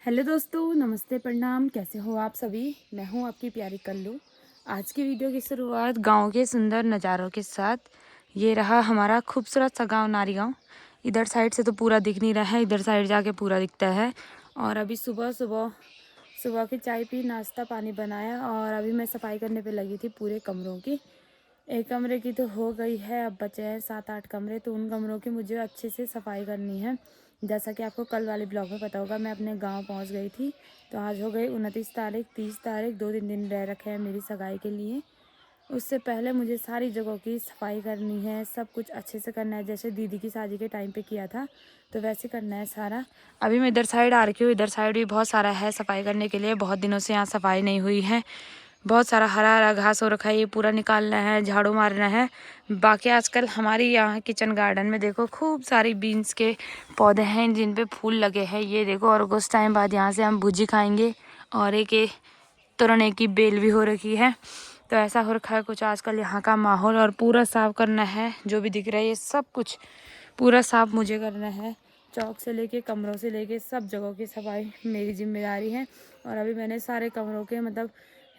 Hello दोस्तों, नमस्ते, प्रणाम। कैसे हो आप सभी? मैं हूँ आपकी प्यारी कल्लू। आज की वीडियो की शुरुआत गांव के सुंदर नज़ारों के साथ। ये रहा हमारा खूबसूरत सा गांव नारी गांव। इधर साइड से तो पूरा दिख नहीं रहा है, इधर साइड जाके पूरा दिखता है। और अभी सुबह सुबह सुबह की चाय पी, नाश्ता पानी बनाया और अभी मैं सफाई करने पे लगी थी पूरे कमरों की। एक कमरे की तो हो गई है, अब बचे हैं 7-8 कमरे, तो उन कमरों की मुझे अच्छे से सफाई करनी है। जैसा कि आपको कल वाले ब्लॉग में पता होगा, मैं अपने गांव पहुंच गई थी। तो आज हो गई 29 तारीख, 30 तारीख, 2-3 दिन रह रखे हैं मेरी सगाई के लिए। उससे पहले मुझे सारी जगहों की सफाई करनी है, सब कुछ अच्छे से करना है, जैसे दीदी की शादी के टाइम पे किया था तो वैसे करना है सारा। अभी मैं इधर साइड आ रही हूँ, इधर साइड भी बहुत सारा है सफाई करने के लिए। बहुत दिनों से यहाँ सफाई नहीं हुई है, बहुत सारा हरा हरा घास हो रखा है, ये पूरा निकालना है, झाड़ू मारना है। बाकी आजकल हमारी यहाँ किचन गार्डन में देखो खूब सारी बीन्स के पौधे हैं जिन पे फूल लगे हैं, ये देखो। और कुछ टाइम बाद यहाँ से हम भुजी खाएंगे। और एक तुरने की बेल भी हो रखी है। तो ऐसा हो रखा है कुछ आजकल यहाँ का माहौल। और पूरा साफ करना है, जो भी दिख रहा है ये सब कुछ पूरा साफ मुझे करना है। चौक से लेके कमरों से लेके सब जगहों की सफाई मेरी जिम्मेदारी है। और अभी मैंने सारे कमरों के मतलब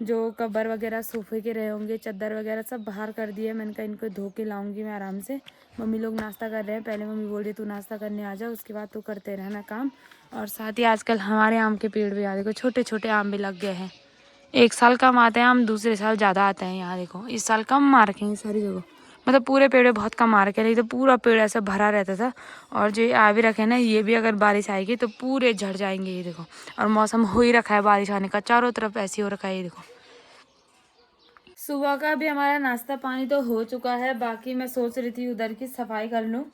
जो कवर वगैरह सोफे के रहे होंगे, चादर वगैरह सब बाहर कर दिए। मैंने कहा इनको धो के लाऊंगी मैं आराम से। मम्मी लोग नाश्ता कर रहे हैं, पहले मम्मी बोल रही तू नाश्ता करने आ जा, उसके बाद तू करते रहना काम। और साथ ही आजकल हमारे आम के पेड़ भी आ देखो, छोटे छोटे आम भी लग गए हैं। एक साल कम आते हैं आम, दूसरे साल ज़्यादा आते हैं। यहाँ देखो इस साल कम मार रखे हैं सारी जगह, मतलब पूरे पेड़ बहुत कम आ रखे हैं, नहीं तो पूरा पेड़ ऐसा भरा रहता था। और जो ये आ भी रखे ना, ये भी अगर बारिश आएगी तो पूरे झड़ जाएंगे, ये देखो। और मौसम हो ही रखा है बारिश आने का, चारों तरफ ऐसी हो रखा है, ये देखो। सुबह का भी हमारा नाश्ता पानी तो हो चुका है, बाकी मैं सोच रही थी उधर की सफाई कर लूँ।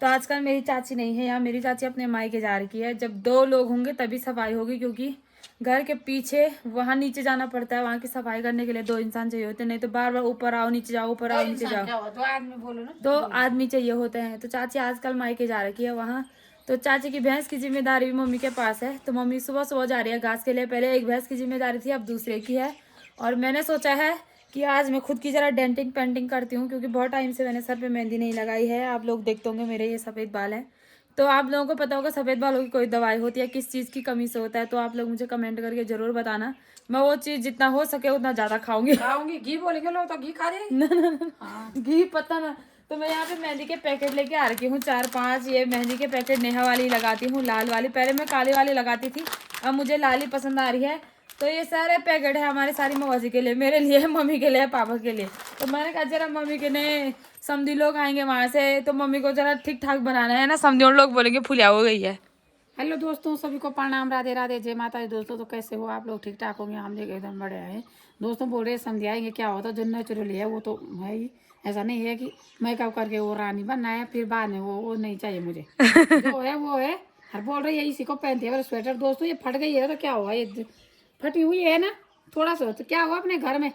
तो आजकल मेरी चाची नहीं है यहाँ, मेरी चाची अपने मायके जा रही है। जब 2 लोग होंगे तभी सफाई होगी, क्योंकि घर के पीछे वहाँ नीचे जाना पड़ता है, वहाँ की सफाई करने के लिए 2 इंसान चाहिए होते हैं, नहीं तो बार बार ऊपर आओ नीचे जाओ, ऊपर आओ नीचे जाओ। 2 आदमी बोलो ना, 2 आदमी चाहिए होते हैं। तो चाची आजकल मायके जा रखी है वहाँ। तो चाची की भैंस की जिम्मेदारी भी मम्मी के पास है, तो मम्मी सुबह सुबह जा रही है घास के लिए। पहले एक भैंस की जिम्मेदारी थी, अब दूसरे की है। और मैंने सोचा है कि आज मैं खुद की जरा डेंटिंग पेंटिंग करती हूँ, क्योंकि बहुत टाइम से मैंने सर पे मेहंदी नहीं लगाई है। आप लोग देखते होंगे मेरे ये सफ़ेद बाल हैं, तो आप लोगों को पता होगा सफ़ेद बालों की कोई दवाई होती है, किस चीज़ की कमी से होता है, तो आप लोग मुझे कमेंट करके ज़रूर बताना। मैं वो चीज़ जितना हो सके उतना ज़्यादा खाऊंगी। घी बोलेंगे लोग तो घी खा रहे ना, घी पता ना। तो मैं यहाँ पे मेहंदी के पैकेट लेके आ रखी हूँ 4-5। ये मेहंदी के पैकेट नेहा वाली लगाती हूँ, लाल वाली। पहले मैं काली वाली लगाती थी, अब मुझे लाल ही पसंद आ रही है। तो ये सारे पैकेट है हमारी सारी मौसी के लिए, मेरे लिए, मम्मी के लिए, पापा के लिए। तो मैंने कहा जरा मम्मी के ने समधी लोग आएंगे वहाँ से, तो मम्मी को जरा ठीक ठाक बनाना है ना, समधी लोग बोलेंगे फुलिया हो गई है। हेलो दोस्तों, सभी को प्रणाम, राधे राधे, जय माता दी। दोस्तों तो कैसे हो आप लोग? ठीक ठाक होंगे, हम लोग एकदम बड़े हैं। दोस्तों बोल रहे समझ आएंगे क्या होता, जो नेचुरली है वो तो है ही। ऐसा नहीं है कि मेकअप करके वो रानी बनना है फिर बाद में वो नहीं चाहिए मुझे। जो है वो है। हर बोल रही है इसी को पहनती है स्वेटर। दोस्तों ये फट गई है तो क्या हुआ, ये फटी हुई है ना थोड़ा सा, तो क्या हुआ, अपने घर में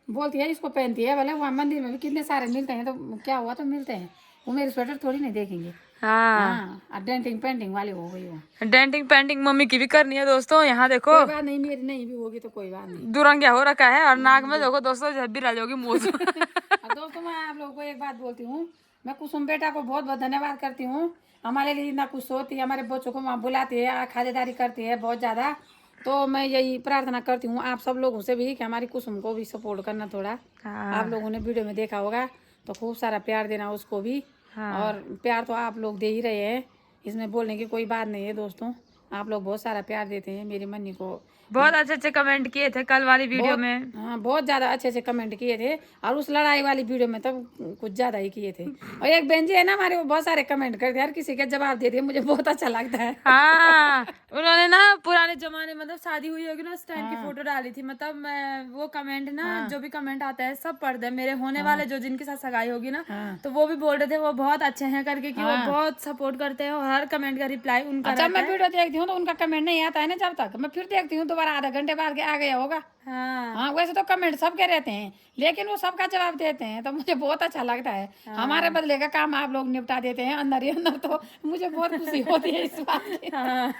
बोलती है इसको पहनती है। भले वहाँ मंदिर में भी कितने सारे मिलते हैं, तो क्या हुआ, तो मिलते हैं। वो मेरे स्वेटर थोड़ी नहीं देखेंगे। हाँ, हाँ, डेंटिंग पेंटिंग वाली हो गई वो। डेंटिंग पेंटिंग मम्मी की भी करनी है दोस्तों। यहाँ देखो कोई बात नहीं, मेरी नहीं भी होगी तो कोई बात नहीं। दुरंगिया हो रखा है, और नाक में देखो दोस्तों जब भी रह जाओगी मूछ। और दोस्तों मैं आप लोगों को एक बात बोलती हूँ, मैं कुसुम बेटा को बहुत बहुत धन्यवाद करती हूँ। हमारे लिए ना कुछ सोती है, हमारे बच्चों को वहाँ बुलाती है, खातिरदारी करती है बहुत ज़्यादा। तो मैं यही प्रार्थना करती हूँ आप सब लोगों से भी कि हमारी कुसुम को भी सपोर्ट करना थोड़ा। हाँ, आप लोगों ने वीडियो में देखा होगा, तो खूब सारा प्यार देना उसको भी। हाँ। और प्यार तो आप लोग दे ही रहे हैं, इसमें बोलने की कोई बात नहीं है दोस्तों। आप लोग बहुत सारा प्यार देते हैं मेरी मन्नी को। बहुत अच्छे अच्छे कमेंट किए थे कल वाली वीडियो बहुत, में। हाँ, बहुत ज़्यादा अच्छे से कमेंट किए थे। और उस लड़ाई वाली वीडियो में तो कुछ ज़्यादा ही किए थे। और एक बहन जी है ना हमारे, वो बहुत सारे कमेंट करते हैं, हर किसी के जवाब देते हैं, मुझे बहुत अच्छा लगता है। हाँ, उन्होंने ना पुराने जमाने मतलब शादी हुई होगी ना उस टाइम की हाँ फोटो डाली थी। मतलब मैं वो कमेंट ना, हाँ जो भी कमेंट आता है सब पढ़ते हैं मेरे होने हाँ वाले, जो जिनके साथ सगाई होगी ना, हाँ तो वो भी बोल रहे थे वो बहुत अच्छे हैं करके, कि वो हाँ। बहुत सपोर्ट करते हैं और हर कमेंट का रिप्लाई उनका और जब रहता मैं है। वीडियो देखती हूँ तो उनका कमेंट नहीं आता है ना, जब तक मैं फिर देखती हूँ दोबारा आधा घंटे बाद के आ गया होगा। हाँ, हाँ, वैसे तो कमेंट सबके रहते हैं, लेकिन वो सबका जवाब देते हैं, तो मुझे बहुत अच्छा लगता है। हमारे हाँ, बदले का काम आप लोग निपटा देते हैं अंदर ही अंदर, तो मुझे बहुत खुशी होती है इस बात की। हाँ।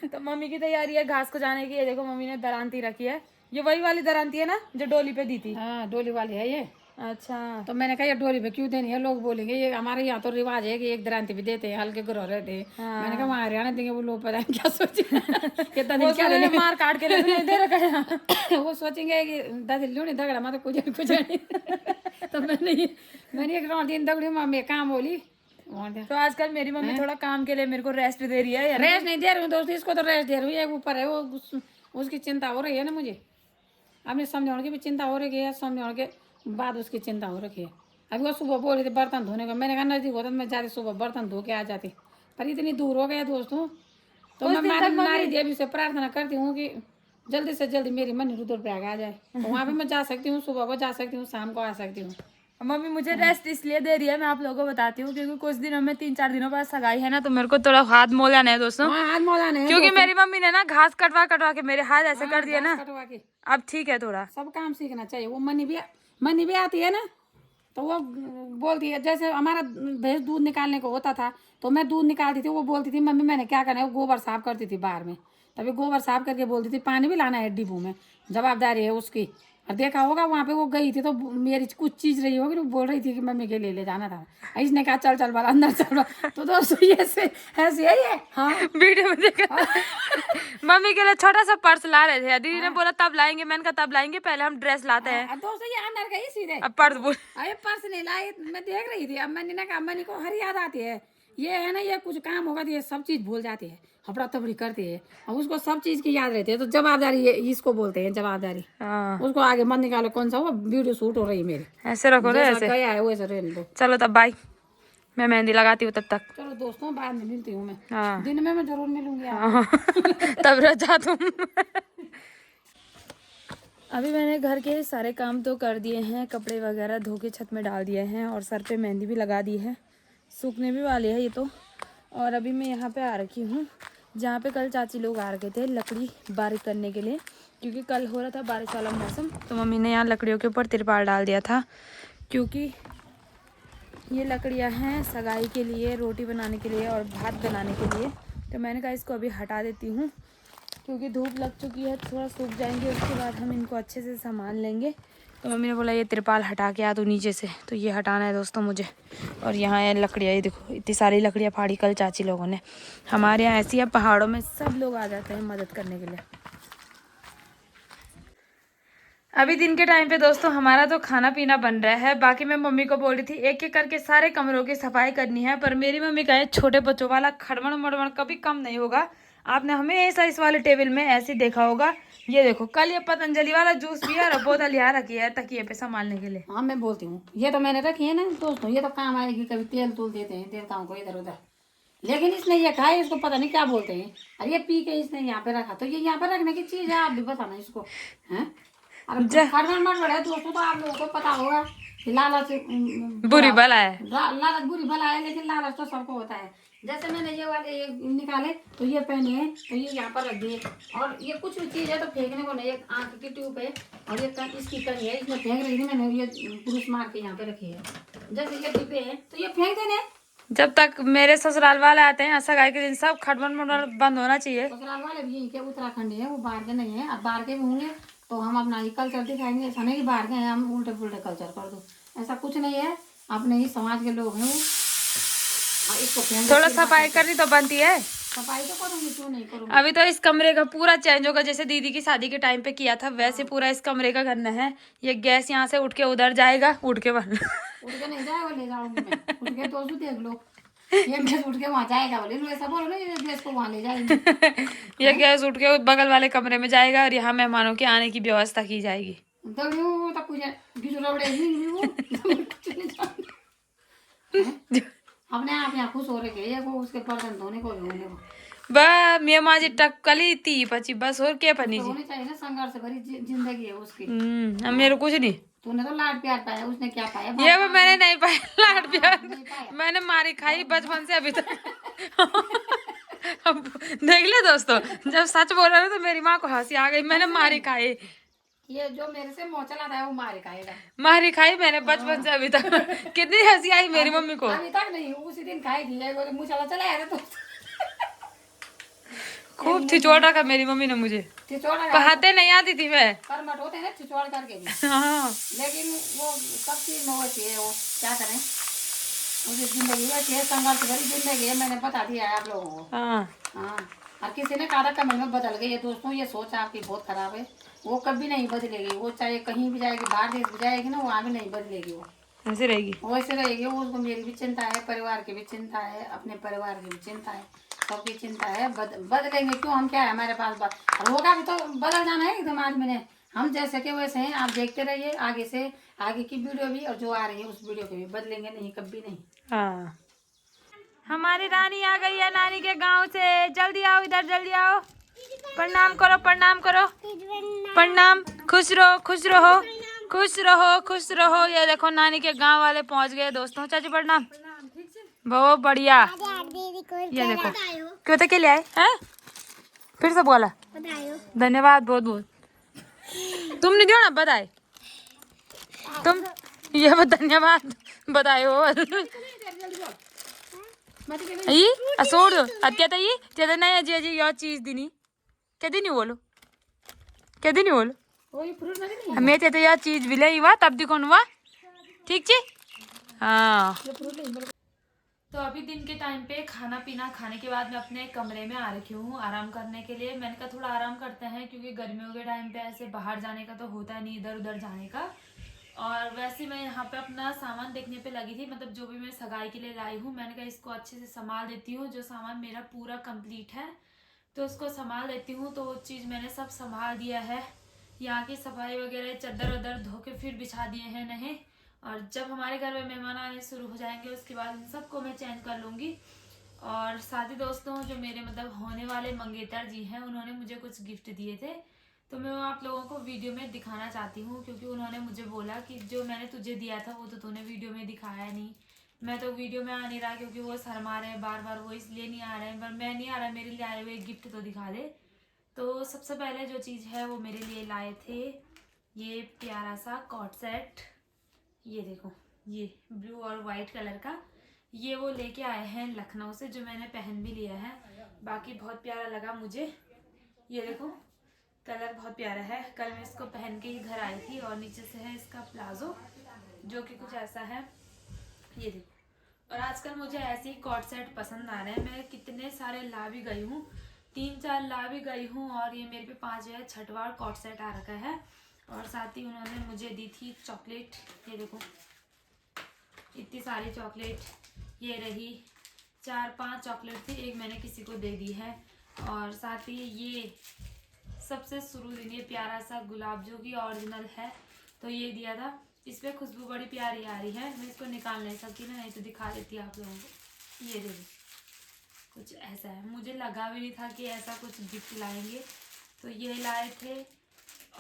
तो मम्मी की तैयारी है घास को जाने की। ये देखो मम्मी ने दरांती रखी है, ये वही वाली दरांती है ना जो डोली पे दी थी। हाँ, डोली वाली है ये। अच्छा तो मैंने कहा ये डोरी पे क्यों देनी है, लोग बोलेंगे ये हमारे यहाँ तो रिवाज है कि एक दरांती भी देते हैं, हल्के ग्रह रहते हैं। मैंने कहा वहाँ हरियाणा देंगे, वो लोग पता नहीं क्या सोचे कितना दिन क्या देने मार काट के लिए भी नहीं दे रखा है। वो सोचेंगे कि दादी लूनी दगड़ा मत कुछ नहीं तो मैंने एक रात दिन दगड़ी मम्मी काम बोली। तो आजकल मेरी मम्मी थोड़ा काम के लिए मेरे को रेस्ट दे रही है। रेस्ट नहीं दे रही हूँ दोस्त, इसको तो रेस्ट दे रही हूँ, एक ऊपर है वो उसकी चिंता हो रही है ना मुझे, अपने समझाने की भी चिंता हो रही है, समझाने के बाद उसकी चिंता हो रखी है। अभी वो सुबह बोल रही थी बर्तन धोने का, मैंने कहा नजदीक होता मैं जाती सुबह बर्तन धो के आ जाती, पर इतनी दूर हो गया दोस्तों। तो मैं नारी देवी से प्रार्थना करती हूँ कि जल्दी से जल्दी मेरी मनी रुद्रप्रयाग आ जाए, तो वहाँ भी मैं जा सकती हूँ, सुबह को जा सकती हूँ, शाम को आ सकती हूँ। मम्मी मुझे रेस्ट इसलिए दे रही है, मैं आप लोगों को बताती हूँ, क्योंकि कुछ दिनों में 3-4 दिनों बाद सगाई है ना, तो मेरे को थोड़ा हाथ मोलाना है दोस्तों। हाथ मोलाना है क्योंकि मेरी मम्मी ने ना घास कटवा कटवा के मेरे हाथ ऐसे कर दिए ना, कटवा के अब ठीक है थोड़ा। सब काम सीखना चाहिए। वो मनी भी आती है ना, तो वो बोलती है, जैसे हमारा भैंस दूध निकालने को होता था तो मैं दूध निकालती थी, वो बोलती थी मम्मी मैंने क्या करना है, वो गोबर साफ करती थी बाहर में, तभी गोबर साफ करके बोलती थी पानी भी लाना है डिब्बू में, जवाबदारी है उसकी। और देखा होगा वहाँ पे वो गई थी तो मेरी कुछ चीज रही होगी, तो बोल रही थी कि मम्मी के लिए ले जाना था, इसने कहा चल चल बार अंदर चल तो दोस्तों ये ऐसे ऐसे ही है। हाँ वीडियो में देखा मम्मी के लिए छोटा सा पर्स ला रहे थे, दीदी ने बोला तब लाएंगे, मैंने कहा तब लाएंगे, पहले हम ड्रेस लाते हैं। दोस्तों ये अंदर गई सीधे, अब पर्स बोल अरे पर्स नहीं लाई, मैं देख रही थी, अब मैंने ना कहा मनी को हर याद आती है, ये है ना ये कुछ काम होगा तो ये सब चीज भूल जाती है, हफड़ा तफड़ी करती है, और उसको सब चीज की याद रहती है, तो जवाबदारी ये इसको बोलते हैं जवाबदारी। हाँ उसको आगे मत निकालो, कौन सा वो वीडियो शूट हो रही है मेरी, ऐसे रखो ना ऐसे। गया है वैसे रहने दो। चलो तब बाय, मैं मेहंदी लगाती हूँ तब तक। चलो दोस्तों बाद में मिलती हूँ मैं, हाँ दिन में मैं जरूर मिलूंगी हाँ तब रजा तुम। अभी मैंने घर के सारे काम तो कर दिए हैं, कपड़े वगैरह धो के छत में डाल दिए हैं, और सर पे मेहंदी भी लगा दी है, सूखने भी वाली है ये तो। और अभी मैं यहाँ पे आ रखी हूँ जहाँ पे कल चाची लोग आ रखे थे लकड़ी बारीक करने के लिए, क्योंकि कल हो रहा था बारिश वाला मौसम, तो मम्मी ने यहाँ लकड़ियों के ऊपर तिरपाल डाल दिया था, क्योंकि ये लकड़ियाँ हैं सगाई के लिए, रोटी बनाने के लिए और भात बनाने के लिए। तो मैंने कहा इसको अभी हटा देती हूँ, क्योंकि धूप लग चुकी है, थोड़ा सूख जाएंगे, उसके बाद हम इनको अच्छे से संभाल लेंगे। तो मम्मी ने बोला ये तिरपाल हटा के आ तो नीचे से, तो ये हटाना है दोस्तों मुझे। और यहाँ ये लकड़ियाँ, ये देखो इतनी सारी लकड़ियाँ फाड़ी कल चाची लोगों ने। हमारे यहाँ ऐसी है, पहाड़ों में सब लोग आ जाते हैं मदद करने के लिए। अभी दिन के टाइम पे दोस्तों हमारा तो खाना पीना बन रहा है, बाकी मैं मम्मी को बोल रही थी एक एक करके सारे कमरों की सफाई करनी है, पर मेरी मम्मी कहे छोटे बच्चों वाला खड़मड़ मड़मड़ कभी कम नहीं होगा। आपने हमेशा इस वाले टेबल में ऐसे देखा होगा, ये देखो कल ये पतंजलि वाला जूस पिया और बोतल यहाँ रखी है तकिए पे संभालने के लिए। हाँ मैं बोलती हूँ, ये तो मैंने रखी है ना दोस्तों, ये तो काम आएगी, कभी तेल तूल देते हैं देवताओं को इधर उधर, लेकिन इसने ये खाया, इसको पता नहीं क्या बोलते हैं, और ये पी के इसने यहाँ पे रखा, तो ये यहाँ पे रखने की चीज है, आप भी बताना इसको है। अरे खड़मड़ मड़मड़ है दोस्तों, तो आप लोगों को पता होगा कि लालच बुरी भला है, लालच बुरी भला है, लेकिन लालच तो सबको होता है। जैसे मैंने ये वाले ये निकाले तो ये पहने हैं, तो ये यहाँ पर रख दिए, और ये कुछ भी चीज है तो फेंकने को नहीं, एक आंख की ट्यूब है और ये इसकी कनी है, इसमें फेंक रही थी मैंने, ये पुरुष मार के यहाँ पे रखी है, जैसे ये डिब्बे हैं तो ये फेंक देने। जब तक मेरे ससुराल वाले आते हैं सगाई के दिन सब खड़मड़ मड़मड़ बंद होना चाहिए। ससुराल वाले भी यहीं के उत्तराखंड है, वो बाहर के नहीं है, अब बाहर के भी होंगे तो हम अपना ही कल्चर दिखाएंगे, ऐसा नहीं कि बाहर के हैं हम उल्टे पुल्टे कल्चर कर दो, ऐसा कुछ नहीं है, अपने ही समाज के लोग हैं वो। इसको थोड़ा सफाई करनी तो बनती है, सफाई तो करूंगी, क्यों नहीं करूंगी। अभी तो इस कमरे का पूरा चेंज होगा, जैसे दीदी की शादी के टाइम पे किया था वैसे पूरा इस कमरे का करना है। ये गैस यहाँ से उठ के उधर जाएगा, उठ के उठ के नहीं जाएगा, ले जाऊंगी मैं, उठ के तो देख लो, ये गैस उठ के वहाँ जाएगा, बोले ऐसा बोलो ना, ये गैस को वहाँ ले जाएंगे। ये गैस उठ के बगल वाले कमरे में जाएगा और यहाँ मेहमानों के आने की व्यवस्था की जाएगी। अपने आप यहाँ खुश हो रहे हैं, वो उसके बर्तन धोने को भी होने को बा मैं माजी टक्कली थी पची बस और क्या पनी जी, होनी चाहिए ना, संघर्ष भरी जिंदगी है उसकी। अब मेरे कुछ नहीं, तूने तो लाड प्यार पाया, उसने क्या पाया? ये वो मैंने नहीं पाया लाड प्यार, नहीं पाया। मैंने मारी खाई बचपन से अभी तक। अब देख ले दोस्तों, जब सच बोल रहा ना तो मेरी माँ को हंसी आ गई, मैंने मारी खाई, ये जो मेरे से मुँह चला था वो मारे खाएगा, मारी खाई मैंने बचपन से अभी तक। कितनी हंसी आई मेरी मम्मी को, अभी तक नहीं, उसी दिन खाएगी, मुँह चला चला है तो खूब छिचोड़ रखा मेरी मम्मी ने मुझे, पढ़ाते नहीं आती थी मैं। कर्मठ होते हैं छिछोड़ करके भी। हाँ लेकिन वो सब चीज में वैसी है, वो क्या करें, मुझे जिंदगी वैसी है, संघर्ष भरी जिंदगी है, मैंने बता दिया है आप लोगों को। हाँ हाँ, और किसी ने कहा था कमेंट में बदल गई है, दोस्तों ये सोच आपकी बहुत खराब है, वो कभी नहीं बदलेगी, वो चाहे कहीं भी जाएगी, बाहर देश भी जाएगी ना, वहाँ भी नहीं बदलेगी, वो ऐसे रहेगी। वैसे रहेगी। वो उसको मेरी भी चिंता है, परिवार की भी चिंता है, अपने परिवार की भी चिंता है, सबकी चिंता है। बदलेंगे क्यों, हम क्या है हमारे पास और होगा भी तो बदल जाना है एकदम आदमी ने। हम जैसे के वैसे हैं, आप देखते रहिए आगे से, आगे की वीडियो भी और जो आ रही है उस वीडियो को भी, बदलेंगे नहीं कभी नहीं। हाँ, हमारी रानी आ गई है नानी के गांव से, जल्दी आओ इधर, जल्दी आओ, प्रणाम करो, प्रणाम करो, प्रणाम, खुश रहो, खुश रहो, खुश रहो, खुश रहो। ये देखो नानी के गांव वाले पहुंच गए दोस्तों। चाची प्रणाम। बहुत बढ़िया। ये देखो क्यों तक के लिए आए हैं, फिर से बोला धन्यवाद बहुत बहुत। तुम नहीं दियो ना बधाई, तुम ये धन्यवाद बधाई हो। छोड़ दो अत्या ये ज्यादा नहीं अजी अजी यह चीज दी कहती नहीं बोलो, कहती नहीं बोलो, मैं तो यह चीज भी ले हुआ तब दिखो हुआ ठीक ची। हाँ, तो अभी दिन के टाइम पे खाना पीना खाने के बाद मैं अपने कमरे में आ रखी हूँ आराम करने के लिए। मैंने कहा थोड़ा आराम करते हैं, क्योंकि गर्मियों के टाइम पे ऐसे बाहर जाने का तो होता नहीं, इधर उधर जाने का। और वैसे मैं यहाँ पे अपना सामान देखने पे लगी थी, मतलब जो भी मैं सगाई के लिए लाई हूँ, मैंने कहा इसको अच्छे से संभाल देती हूँ। जो सामान मेरा पूरा कंप्लीट है तो उसको संभाल देती हूँ। तो वो चीज़ मैंने सब संभाल दिया है, यहाँ की सफाई वगैरह, चद्दर वद्दर धो के फिर बिछा दिए हैं नहीं। और जब हमारे घर में मेहमान आने शुरू हो जाएंगे उसके बाद इन सबको मैं चेंज कर लूँगी। और साथ ही दोस्तों, जो मेरे मतलब होने वाले मंगेतर जी हैं, उन्होंने मुझे कुछ गिफ्ट दिए थे, तो मैं वो आप लोगों को वीडियो में दिखाना चाहती हूँ। क्योंकि उन्होंने मुझे बोला कि जो मैंने तुझे दिया था वो तो तूने वीडियो में दिखाया नहीं। मैं तो वीडियो में आ नहीं रहा क्योंकि वो शर्मा रहे हैं बार बार, वो इसलिए नहीं आ रहे हैं, पर मैं नहीं आ रहा, मेरे लिए आए हुए गिफ्ट तो दिखा दे। तो सबसे पहले जो चीज़ है वो मेरे लिए लाए थे ये प्यारा सा कॉट सेट। ये देखो, ये ब्लू और वाइट कलर का, ये वो लेके आए हैं लखनऊ से, जो मैंने पहन भी लिया है। बाकी बहुत प्यारा लगा मुझे। ये देखो कलर बहुत प्यारा है। कल मैं इसको पहन के ही घर आई थी। और नीचे से है इसका प्लाजो, जो कि कुछ ऐसा है। ये देखो, और आजकल मुझे ऐसे ही कॉट सेट पसंद आ रहे हैं। मैं कितने सारे ला भी गई हूँ, 3-4 ला भी गई हूँ, और ये मेरे पे 5वां कॉट सेट आ रखा है। और साथ ही उन्होंने मुझे दी थी चॉकलेट। ये देखो इतनी सारी चॉकलेट, ये रही 4-5 चॉकलेट थी, एक मैंने किसी को दे दी है। और साथ ही ये सबसे शुरू दिन ये प्यारा सा गुलाब, जो कि ओरिजिनल है, तो ये दिया था। इस पर खुशबू बड़ी प्यारी आ रही है, मैं इसको निकाल नहीं सकती ना, नहीं तो दिखा देती आप लोगों को। ये देखो कुछ ऐसा है, मुझे लगा भी नहीं था कि ऐसा कुछ गिफ्ट लाएंगे, तो ये लाए थे।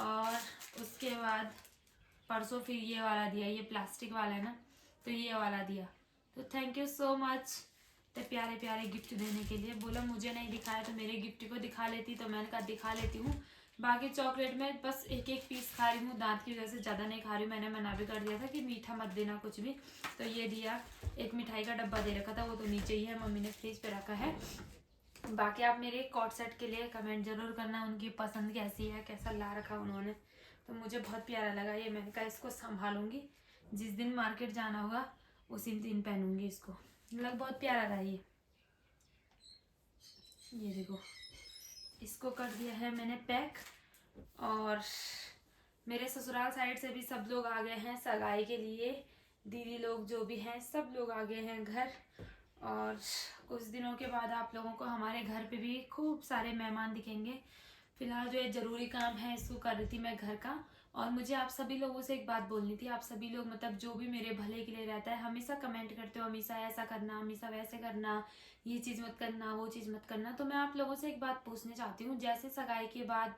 और उसके बाद परसों फिर ये वाला दिया, ये प्लास्टिक वाला है ना, तो ये वाला दिया। तो थैंक यू सो मच तो प्यारे प्यारे गिफ्ट देने के लिए। बोला मुझे नहीं दिखाया तो मेरे गिफ्ट को दिखा लेती, तो मैंने कहा दिखा लेती हूँ। बाकी चॉकलेट में बस एक एक पीस खा रही हूँ, दांत की वजह से ज़्यादा नहीं खा रही हूँ। मैंने मना भी कर दिया था कि मीठा मत देना कुछ भी। तो ये दिया, एक मिठाई का डब्बा दे रखा था, वो तो नीचे ही है, मम्मी ने फ्रिज पे रखा है। बाकी आप मेरे कॉट सेट के लिए कमेंट जरूर करना, उनकी पसंद कैसी है, कैसा ला रखा उन्होंने। तो मुझे बहुत प्यारा लगा ये, मैंने कहा इसको संभालूंगी, जिस दिन मार्केट जाना होगा उसी दिन पहनूंगी इसको। मतलब बहुत प्यारा रहा ये देखो, इसको कर दिया है मैंने पैक। और मेरे ससुराल साइड से भी सब लोग आ गए हैं सगाई के लिए, दीदी लोग जो भी हैं सब लोग आ गए हैं घर। और कुछ दिनों के बाद आप लोगों को हमारे घर पे भी खूब सारे मेहमान दिखेंगे। फिलहाल जो ये ज़रूरी काम है इसको कर रही थी मैं घर का। और मुझे आप सभी लोगों से एक बात बोलनी थी। आप सभी लोग मतलब जो भी मेरे भले के लिए रहता है, हमेशा कमेंट करते हो, हमेशा ऐसा करना, हमेशा वैसे करना, ये चीज़ मत करना, वो चीज़ मत करना। तो मैं आप लोगों से एक बात पूछना चाहती हूँ। जैसे सगाई के बाद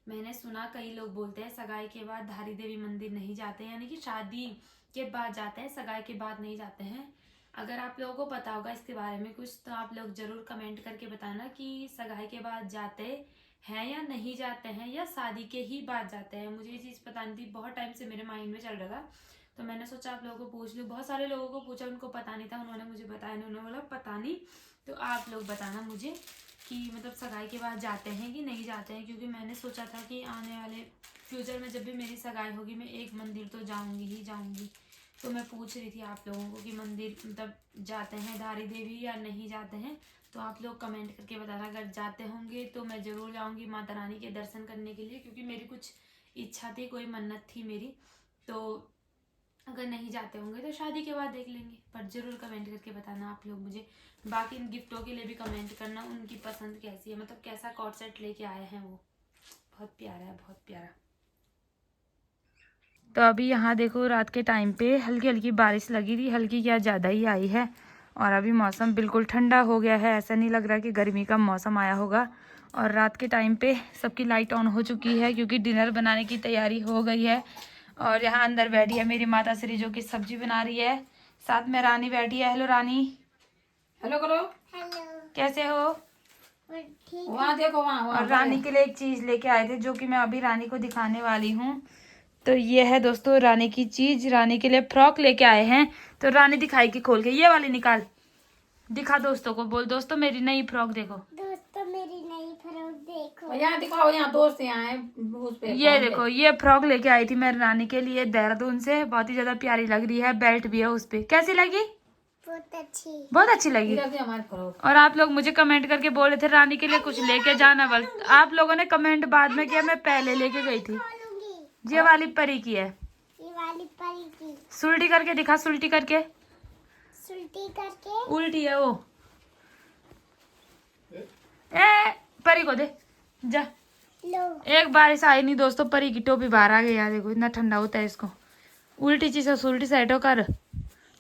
मैंने सुना कई लोग बोलते हैं सगाई के बाद धारी देवी मंदिर नहीं जाते, यानी कि शादी के बाद जाते हैं, सगाई के बाद नहीं जाते हैं। अगर आप लोगों को पता होगा इसके बारे में कुछ, तो आप लोग ज़रूर कमेंट करके बताना कि सगाई के बाद जाते हैं या नहीं जाते हैं, या शादी के ही बाद जाते हैं। मुझे ये चीज़ पता नहीं थी, बहुत टाइम से मेरे माइंड में चल रहा था, तो मैंने सोचा आप लोगों को पूछ लूँ। बहुत सारे लोगों को पूछा, उनको पता नहीं था, उन्होंने मुझे बताया नहीं, उन्होंने बोला पता नहीं। तो आप लोग बताना मुझे कि मतलब सगाई के बाद जाते हैं कि नहीं जाते हैं, क्योंकि मैंने सोचा था कि आने वाले फ्यूचर में जब भी मेरी सगाई होगी मैं एक मंदिर तो जाऊंगी ही जाऊंगी। तो मैं पूछ रही थी आप लोगों को कि मंदिर मतलब जाते हैं धारी देवी या नहीं जाते हैं, तो आप लोग कमेंट करके बताना। अगर जाते होंगे तो मैं ज़रूर जाऊंगी माता रानी के दर्शन करने के लिए, क्योंकि मेरी कुछ इच्छा थी, कोई मन्नत थी मेरी। तो अगर नहीं जाते होंगे तो शादी के बाद देख लेंगे, पर ज़रूर कमेंट करके बताना आप लोग मुझे। बाकी इन गिफ्टों के लिए भी कमेंट करना, उनकी पसंद कैसी है, मतलब कैसा कॉर्ड सेट लेके आए हैं वो। बहुत प्यारा है, बहुत प्यारा। तो अभी यहाँ देखो रात के टाइम पे हल्की हल्की बारिश लगी थी, हल्की क्या ज़्यादा ही आई है। और अभी मौसम बिल्कुल ठंडा हो गया है, ऐसा नहीं लग रहा कि गर्मी का मौसम आया होगा। और रात के टाइम पे सबकी लाइट ऑन हो चुकी है, क्योंकि डिनर बनाने की तैयारी हो गई है। और यहाँ अंदर बैठी है मेरी माता श्री, जो कि सब्जी बना रही है। साथ में रानी बैठी है। हेलो रानी। हेलो करो। हेलो। कैसे हो? वहाँ देखो, वहाँ और रानी के लिए एक चीज़ लेके आए थे, जो कि मैं अभी रानी को दिखाने वाली हूँ। तो ये है दोस्तों रानी की चीज, रानी के लिए फ्रॉक लेके आए हैं। तो रानी दिखाएगी खोल के, ये वाली निकाल, दिखा दोस्तों को, बोल दोस्तों मेरी नई फ्रॉक देखो। दोस्तों मेरी नई फ्रॉक देखो। यहाँ दिखाओ, यहाँ दोस्त यहाँ है उस पे ये देखो, ये फ्रॉक लेके आई थी मैं रानी के लिए देहरादून से, बहुत ही ज्यादा प्यारी लग रही है, बेल्ट भी है उस पे। कैसी लगी? बहुत अच्छी। बहुत अच्छी लगी। इधर से हमारे फ्रॉक। और आप लोग मुझे कमेंट करके बोले थे रानी के लिए कुछ लेके जाना, बल आप लोगों ने कमेंट बाद में किया, मैं पहले लेके गई थी। खोलूंगी। ये वाली परी की है। ये वाली परी की। सुल्टी करके दिखा, सुल्टी करके। सुल्टी करके। उल्टी है वो। ए परी को दे जा। लो। एक बारिश आई नहीं दोस्तों, परी की टोपी बाहर आ गई। यार देखो इतना ठंडा होता है इसको। उल्टी चीज से उल्टी साइडो कर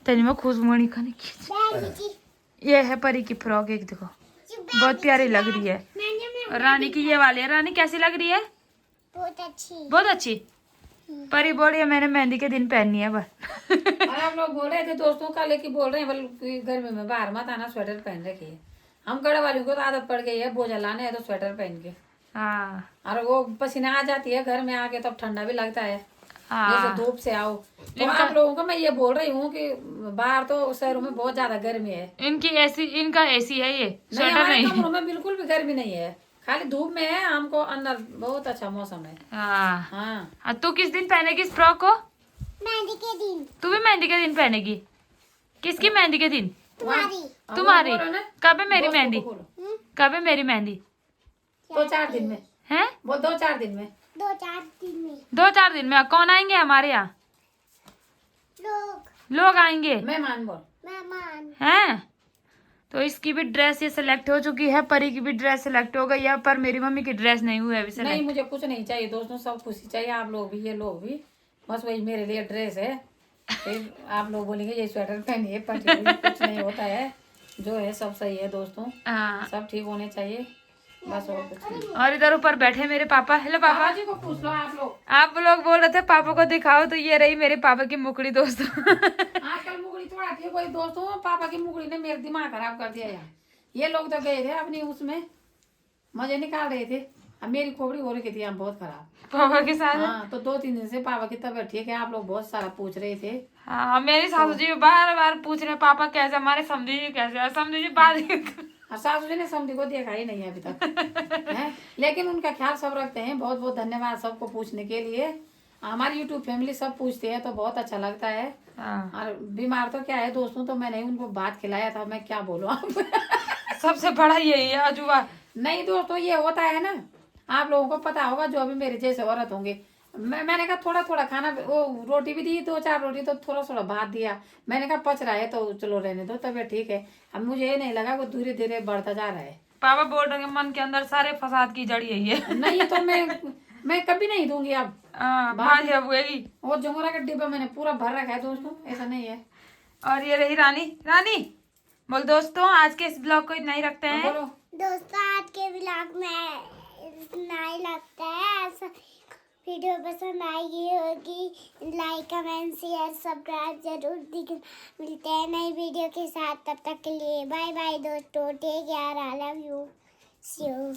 तेरी में खुशबू खाने की। बैग की। ये है परी की फ्रॉक, एक देखो बहुत प्यारी लग रही है। और रानी की ये वाली है। रानी कैसी लग रही है? बहुत अच्छी। बहुत अच्छी। परी बोल रही है मैंने मेहंदी के दिन पहननी है बस। और आप लोग बोल रहे थे दोस्तों का, लेकिन बोल रहे हैं बल्कि गर्मी में बाहर मत आना, स्वेटर पहन रखिए। हम कड़े वालों को तो आदत पड़ गई है, बोझा लाने है तो स्वेटर पहन के। हाँ और वो पसीना आ जाती है घर में आके, तब ठंडा भी लगता है जैसे हाँ। धूप से आओ। तो आप लोगों को मैं ये बोल रही हूँ कि बाहर तो शहरों में बहुत ज्यादा गर्मी है। इनकी एसी, इनका एसी है ये, नहीं, स्वेटर हमारे नहीं। कमरों में बिल्कुल भी गर्मी नहीं है, खाली धूप में है। हमको अंदर बहुत अच्छा मौसम है। हाँ। हाँ। तू किस दिन पहनेगी इस फ्रॉक को? मेहंदी के दिन। तू भी मेहंदी के दिन पहनेगी? किसकी मेहंदी के दिन? तुम्हारी। तुम्हारी? बोलो ना, कब है मेरी दोस्तों को मेहंदी? बोलो। कब है मेरी मेहंदी? 2-4 दिन में। हैं? वो 2-4 दिन में। 2-4 दिन में। 2-4 दिन में? कौन आएंगे हमारे यहाँ? लोग आएंगे, मेहमान बोल। मेहमान। हैं? तो इसकी भी ड्रेस ये सिलेक्ट हो चुकी है, परी की भी ड्रेस सिलेक्ट हो गई है, पर मेरी मम्मी की ड्रेस नहीं हुई है अभी नहीं, सिलेक्ट। मुझे कुछ नहीं चाहिए दोस्तों, सब खुशी चाहिए। आप लोग भी, ये लोग भी, बस वही मेरे लिए ड्रेस है। फिर आप लोग बोलेंगे ये स्वेटर पहनिए, पर कुछ नहीं होता है, जो है सब सही है दोस्तों। हाँ। सब ठीक होने चाहिए, बस और कुछ नहीं। और इधर ऊपर बैठे मेरे पापा। हेलो पापा। पापा जी को पूछ लो आप लोग। आप लोग बोल रहे थे पापा को दिखाओ, तो ये रही मेरे पापा की मुकड़ी दोस्तों। आजकल मुगड़ी थोड़ा ठीक हुई दोस्तों, पापा की मुगड़ी ने मेरा दिमाग खराब कर दिया यार। ये लोग तो गए थे अपनी उसमें मजे निकाल रहे थे, अब मेरी खोपड़ी हो रही थी हम बहुत खराब पापा के साथ। हाँ, तो 2-3 दिन से पापा की तबीयत ठीक है। आप लोग बहुत सारा पूछ रहे थे। हाँ मेरी सासू जी बार बार पूछ रहे पापा कैसे, हमारे समझी जी कैसे, और समझी जी बात और सासू जी ने समझी को देखा ही नहीं है अभी तक है, लेकिन उनका ख्याल सब रखते हैं। बहुत बहुत धन्यवाद सबको पूछने के लिए। हमारी यूट्यूब फैमिली सब पूछते हैं तो बहुत अच्छा लगता है। हाँ। और बीमार तो क्या है दोस्तों, तो मैंने उनको भात खिलाया था, मैं क्या बोलूँ आप। सबसे बड़ा यही है अजूबा। नहीं दोस्तों, ये होता है ना, आप लोगों को पता होगा जो अभी मेरे जैसे औरत होंगे। मैंने कहा थोड़ा थोड़ा खाना, वो रोटी भी दी 2-4 रोटी, तो थोड़ा थोड़ा भात दिया। मैंने कहा पच रहा है तो चलो रहने दो, तबीयत ठीक है। अब मुझे ये नहीं लगा वो धीरे धीरे बढ़ता जा रहा है। पापा बोल रहे हैं मन के अंदर सारे फसाद की जड़ यही है। नहीं तो मैं कभी नहीं दूंगी अब। भाजी अब हुएगी। वो जमुरा का डिब्बा मैंने पूरा भर रखा है दोस्तों, ऐसा नहीं है। और ये रही रानी। रानी बोल दोस्तों आज के इस ब्लॉग को इतना ही रखते हैं। बोलो दोस्तों आज के व्लॉग में इतना ही लगता है। ऐसा वीडियो पसंद आई होगी, लाइक कमेंट शेयर सब्सक्राइब जरूर मिलते हैं नई वीडियो के साथ। तब तक के लिए बाय बाय दोस्तों, take care, I love you, see you.